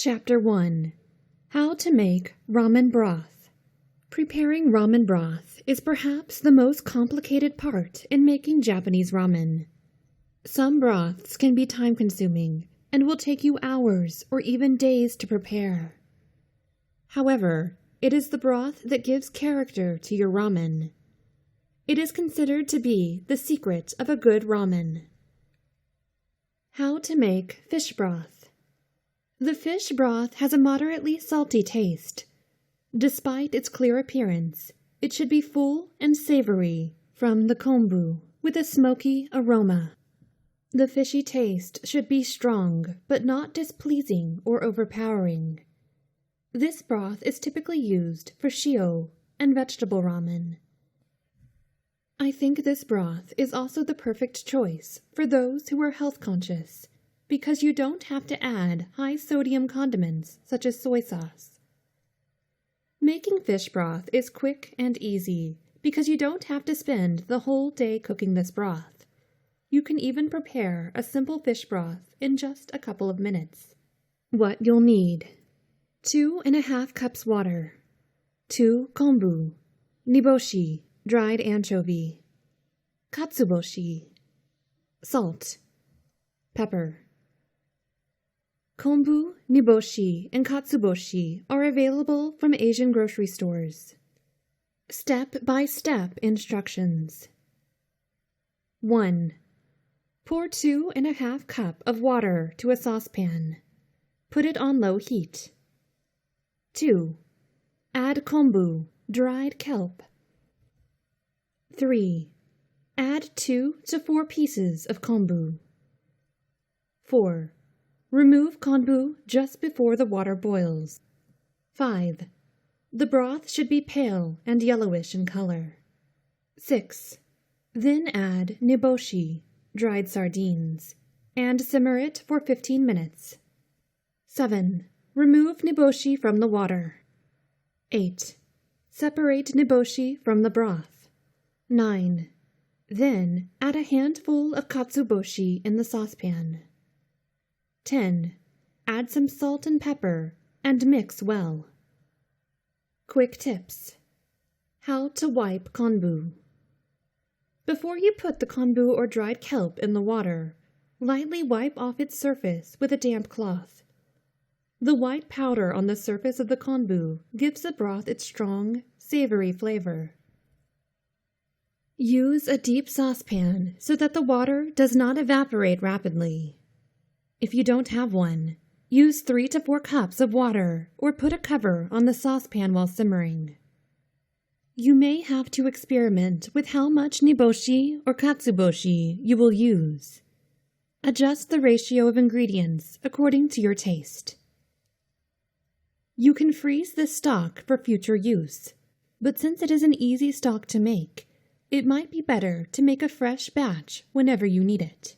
Chapter 1. How to make ramen broth. Preparing ramen broth is perhaps the most complicated part in making Japanese ramen. Some broths can be time-consuming and will take you hours or even days to prepare. However, it is the broth that gives character to your ramen. It is considered to be the secret of a good ramen. How to make fish broth. The fish broth has a moderately salty taste. Despite its clear appearance, it should be full and savory from the Konbu with a smoky aroma. The fishy taste should be strong but not displeasing or overpowering. This broth is typically used for shio and vegetable ramen. I think this broth is also the perfect choice for those who are health conscious because you don't have to add high-sodium condiments such as soy sauce. Making fish broth is quick and easy because you don't have to spend the whole day cooking this broth. You can even prepare a simple fish broth in just a couple of minutes. What you'll need: 2½ cups water, 2 konbu, niboshi, dried anchovy, katsuboshi, salt, pepper. Konbu, niboshi, and katsuboshi are available from Asian grocery stores. Step-by-step instructions. 1. Pour 2½ cup of water to a saucepan. Put it on low heat. 2. Add konbu, dried kelp. 3. Add 2 to 4 pieces of konbu. 4. Remove konbu just before the water boils. 5. The broth should be pale and yellowish in color. 6. Then add niboshi, dried sardines, and simmer it for 15 minutes. 7. Remove niboshi from the water. 8. Separate niboshi from the broth. 9. Then add a handful of katsuboshi in the saucepan. 10. Add some salt and pepper and mix well. Quick tips. How to wipe konbu. Before you put the konbu or dried kelp in the water, lightly wipe off its surface with a damp cloth. The white powder on the surface of the konbu gives the broth its strong, savory flavor. Use a deep saucepan so that the water does not evaporate rapidly. If you don't have one, use 3 to 4 cups of water or put a cover on the saucepan while simmering. You may have to experiment with how much niboshi or katsuboshi you will use. Adjust the ratio of ingredients according to your taste. You can freeze this stock for future use, but since it is an easy stock to make, it might be better to make a fresh batch whenever you need it.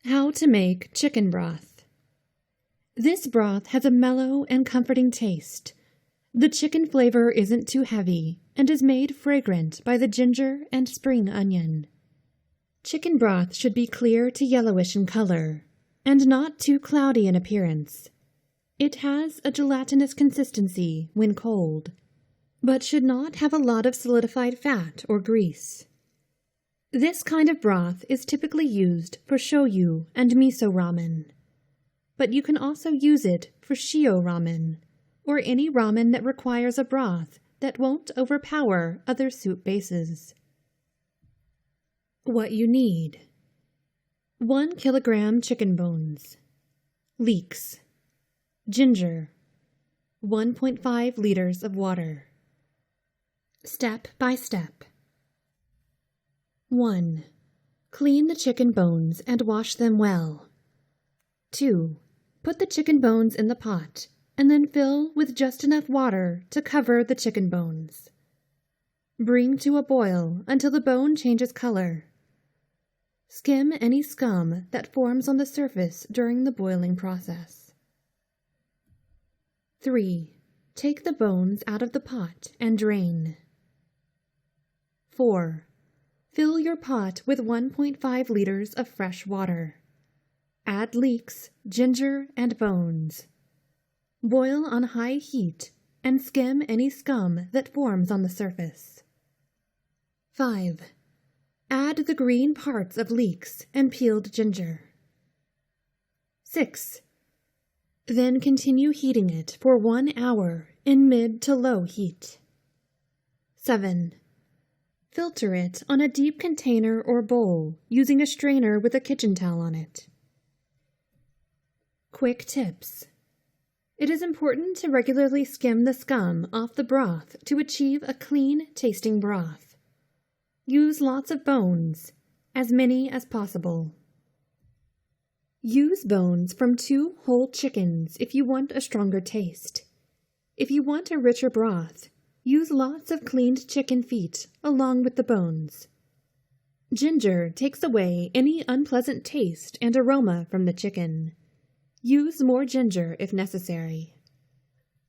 How to make chicken broth. This broth has a mellow and comforting taste. The chicken flavor isn't too heavy and is made fragrant by the ginger and spring onion. Chicken broth should be clear to yellowish in color and not too cloudy in appearance. It has a gelatinous consistency when cold, but should not have a lot of solidified fat or grease. This kind of broth is typically used for shoyu and miso ramen, but you can also use it for shio ramen, or any ramen that requires a broth that won't overpower other soup bases. What you need: 1 kilogram chicken bones, leeks, ginger, 1.5 liters of water. Step by step. 1. Clean the chicken bones and wash them well. 2. Put the chicken bones in the pot and then fill with just enough water to cover the chicken bones. Bring to a boil until the bone changes color. Skim any scum that forms on the surface during the boiling process. 3. Take the bones out of the pot and drain. 4. Fill your pot with 1.5 liters of fresh water. Add leeks, ginger, and bones. Boil on high heat and skim any scum that forms on the surface. 5. Add the green parts of leeks and peeled ginger. 6. Then continue heating it for 1 hour in mid to low heat. 7. Filter it on a deep container or bowl using a strainer with a kitchen towel on it. Quick tips. It is important to regularly skim the scum off the broth to achieve a clean tasting broth. Use lots of bones, as many as possible. Use bones from 2 whole chickens if you want a stronger taste. If you want a richer broth, use lots of cleaned chicken feet along with the bones. Ginger takes away any unpleasant taste and aroma from the chicken. Use more ginger if necessary.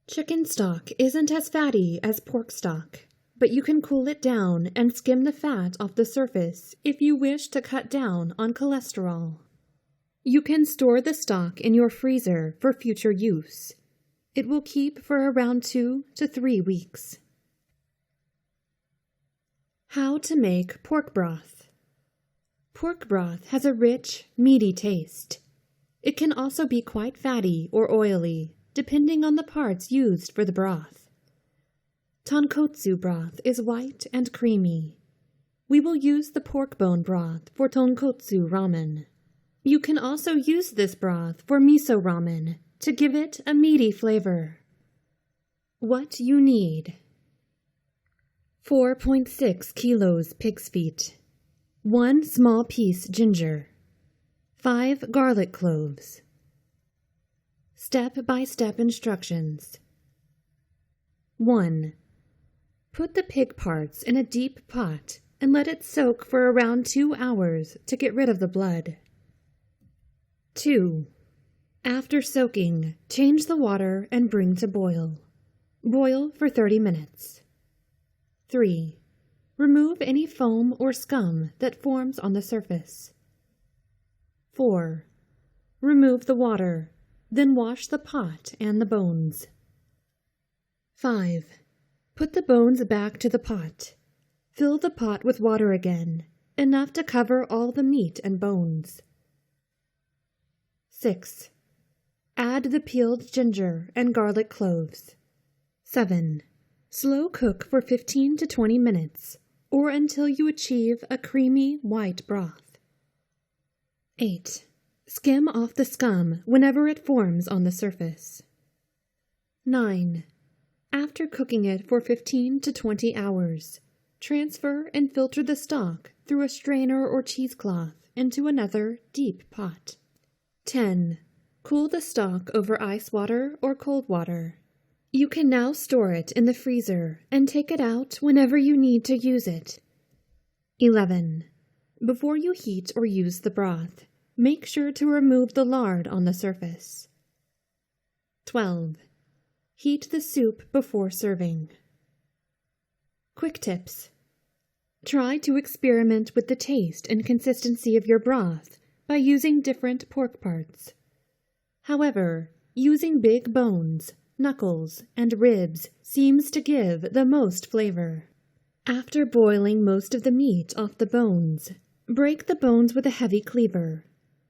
Chicken stock isn't as fatty as pork stock, but you can cool it down and skim the fat off the surface if you wish to cut down on cholesterol. You can store the stock in your freezer for future use. It will keep for around 2 to 3 weeks. How to make pork broth. Pork broth has a rich, meaty taste. It can also be quite fatty or oily, depending on the parts used for the broth. Tonkotsu broth is white and creamy. We will use the pork bone broth for tonkotsu ramen. You can also use this broth for miso ramen to give it a meaty flavor. What you need: 4.6 kilos pig's feet, 1 small piece ginger, 5 garlic cloves. Step-by-step instructions. 1. Put the pig parts in a deep pot and let it soak for around 2 hours to get rid of the blood. 2. After soaking, change the water and bring to boil. Boil for 30 minutes. 3. Remove any foam or scum that forms on the surface. 4. Remove the water, then wash the pot and the bones. 5. Put the bones back to the pot. Fill the pot with water again, enough to cover all the meat and bones. 6. Add the peeled ginger and garlic cloves. 7. Slow cook for 15 to 20 minutes, or until you achieve a creamy white broth. 8. Skim off the scum whenever it forms on the surface. 9. After cooking it for 15 to 20 hours, transfer and filter the stock through a strainer or cheesecloth into another deep pot. 10. Cool the stock over ice water or cold water. You can now store it in the freezer and take it out whenever you need to use it. 11. Before you heat or use the broth, make sure to remove the lard on the surface. 12. Heat the soup before serving. Quick tips. Try to experiment with the taste and consistency of your broth by using different pork parts. However, using big bones, knuckles, and ribs seems to give the most flavor. After boiling most of the meat off the bones, break the bones with a heavy cleaver.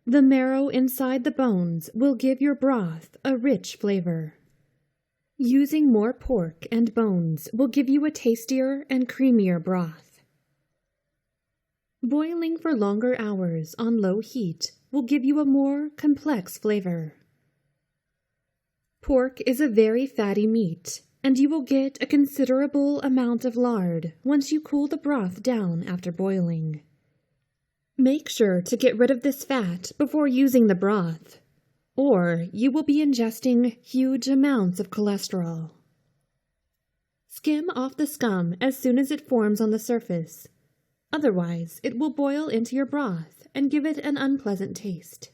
The marrow inside the bones will give your broth a rich flavor. Using more pork and bones will give you a tastier and creamier broth. Boiling for longer hours on low heat will give you a more complex flavor. Pork is a very fatty meat, and you will get a considerable amount of lard once you cool the broth down after boiling. Make sure to get rid of this fat before using the broth, or you will be ingesting huge amounts of cholesterol. Skim off the scum as soon as it forms on the surface. Otherwise, it will boil into your broth and give it an unpleasant taste.